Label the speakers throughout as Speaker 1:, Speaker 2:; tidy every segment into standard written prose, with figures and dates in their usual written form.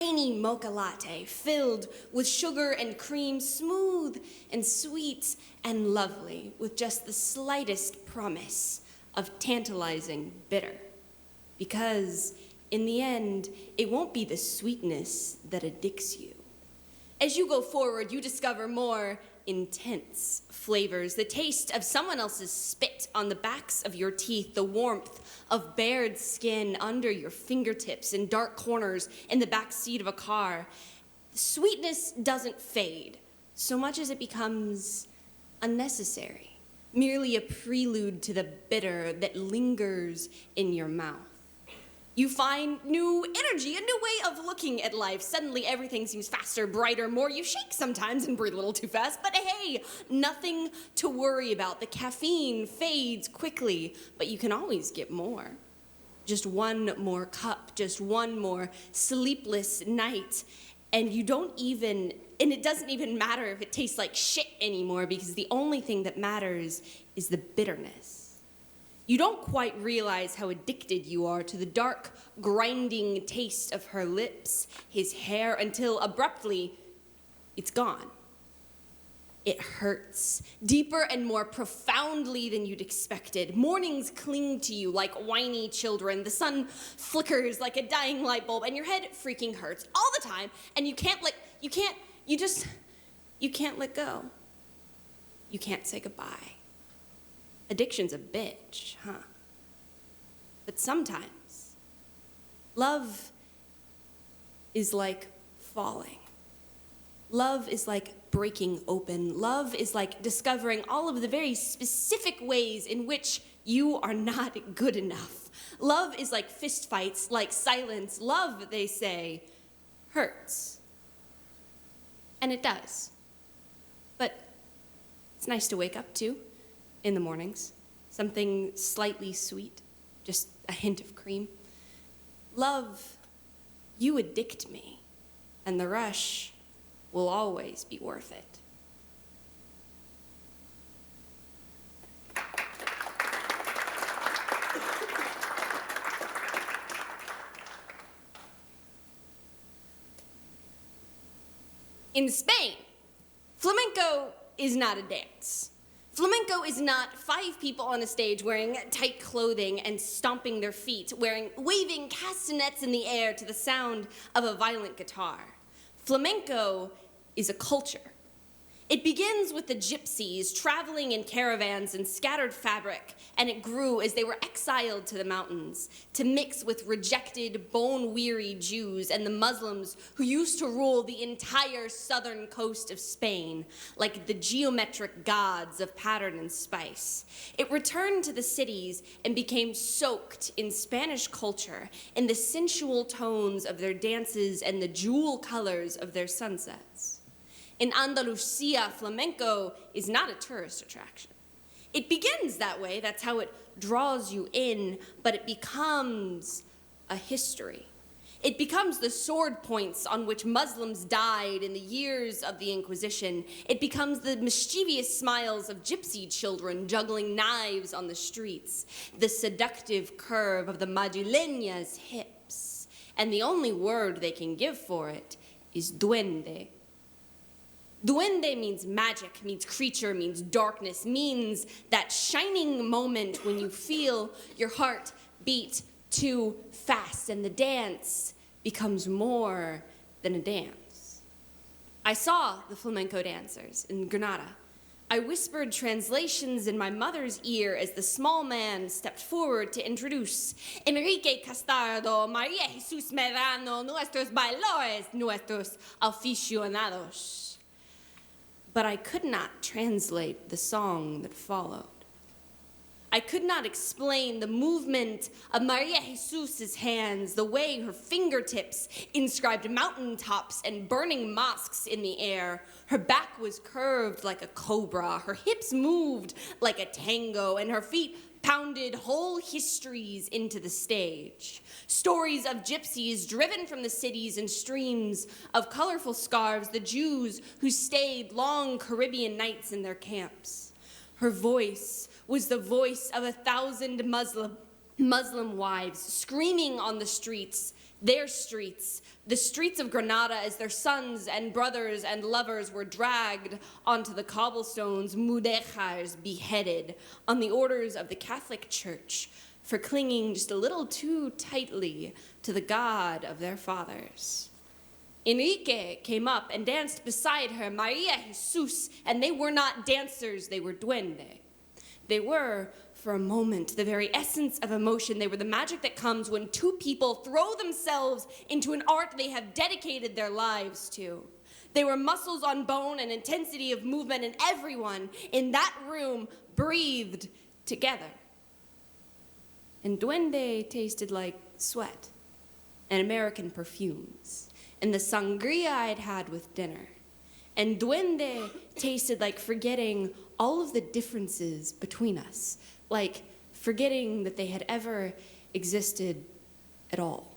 Speaker 1: tiny mocha latte filled with sugar and cream, smooth and sweet and lovely, with just the slightest promise of tantalizing bitter. Because in the end, it won't be the sweetness that addicts you. As you go forward, you discover more intense flavors, the taste of someone else's spit on the backs of your teeth, the warmth of bared skin under your fingertips in dark corners in the back seat of a car. Sweetness doesn't fade so much as it becomes unnecessary, merely a prelude to the bitter that lingers in your mouth. You find new energy, a new way of looking at life. Suddenly everything seems faster, brighter, more. You shake sometimes and breathe a little too fast, but hey, nothing to worry about. The caffeine fades quickly, but you can always get more. Just one more cup, just one more sleepless night, and it doesn't even matter if it tastes like shit anymore, because the only thing that matters is the bitterness. You don't quite realize how addicted you are to the dark, grinding taste of her lips, his hair, until abruptly, it's gone. It hurts, deeper and more profoundly than you'd expected. Mornings cling to you like whiny children. The sun flickers like a dying light bulb, and your head freaking hurts all the time, and you can't let go. You can't say goodbye. Addiction's a bitch, huh? But sometimes, love is like falling. Love is like breaking open. Love is like discovering all of the very specific ways in which you are not good enough. Love is like fistfights, like silence. Love, they say, hurts. And it does. But it's nice to wake up to. In the mornings, something slightly sweet, just a hint of cream. Love, you addict me, and the rush will always be worth it. In Spain, flamenco is not a dance. Flamenco is not 5 people on a stage wearing tight clothing and stomping their feet, waving castanets in the air to the sound of a violent guitar. Flamenco is a culture. It begins with the gypsies traveling in caravans and scattered fabric, and it grew as they were exiled to the mountains to mix with rejected, bone-weary Jews and the Muslims who used to rule the entire southern coast of Spain, like the geometric gods of pattern and spice. It returned to the cities and became soaked in Spanish culture, in the sensual tones of their dances and the jewel colors of their sunsets. In Andalusia, flamenco is not a tourist attraction. It begins that way, that's how it draws you in, but it becomes a history. It becomes the sword points on which Muslims died in the years of the Inquisition. It becomes the mischievous smiles of gypsy children juggling knives on the streets, the seductive curve of the madrileña's hips, and the only word they can give for it is duende. Duende means magic, means creature, means darkness, means that shining moment when you feel your heart beat too fast and the dance becomes more than a dance. I saw the flamenco dancers in Granada. I whispered translations in my mother's ear as the small man stepped forward to introduce Enrique Castardo, María Jesús Medrano, nuestros bailadores, nuestros aficionados. But I could not translate the song that followed. I could not explain the movement of Maria Jesus's hands, the way her fingertips inscribed mountaintops and burning mosques in the air. Her back was curved like a cobra, her hips moved like a tango, and her feet pounded whole histories into the stage. Stories of gypsies driven from the cities and streams, of colorful scarves, the Jews who stayed long Caribbean nights in their camps. Her voice was the voice of 1,000 Muslim wives screaming on the streets, their streets, the streets of Granada, as their sons and brothers and lovers were dragged onto the cobblestones, mudéjars, beheaded, on the orders of the Catholic Church for clinging just a little too tightly to the God of their fathers. Enrique came up and danced beside her, Maria Jesus, and they were not dancers, they were duende. They were, for a moment, the very essence of emotion. They were the magic that comes when two people throw themselves into an art they have dedicated their lives to. They were muscles on bone and intensity of movement, and everyone in that room breathed together. And duende tasted like sweat and American perfumes and the sangria I'd had with dinner. And duende tasted like forgetting all of the differences between us, like forgetting that they had ever existed at all.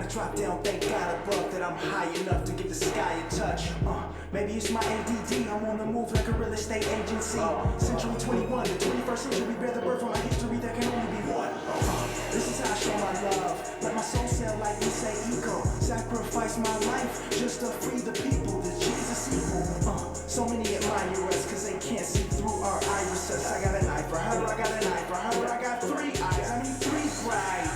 Speaker 2: Drop down, thank God above that I'm high enough to give the sky a touch. Maybe it's my ADD, I'm on the move like a real estate agency. Century 21, the 21st century, bear the birth from my history, there can only be one. This is how I show my love. Let my soul sail like we say eco. Sacrifice my life just to free the people, the Jesus equal. So many admire us cause they can't see through our irises. I got an eye for her, I got an eye for her, I got 3 eyes, I need 3 brides.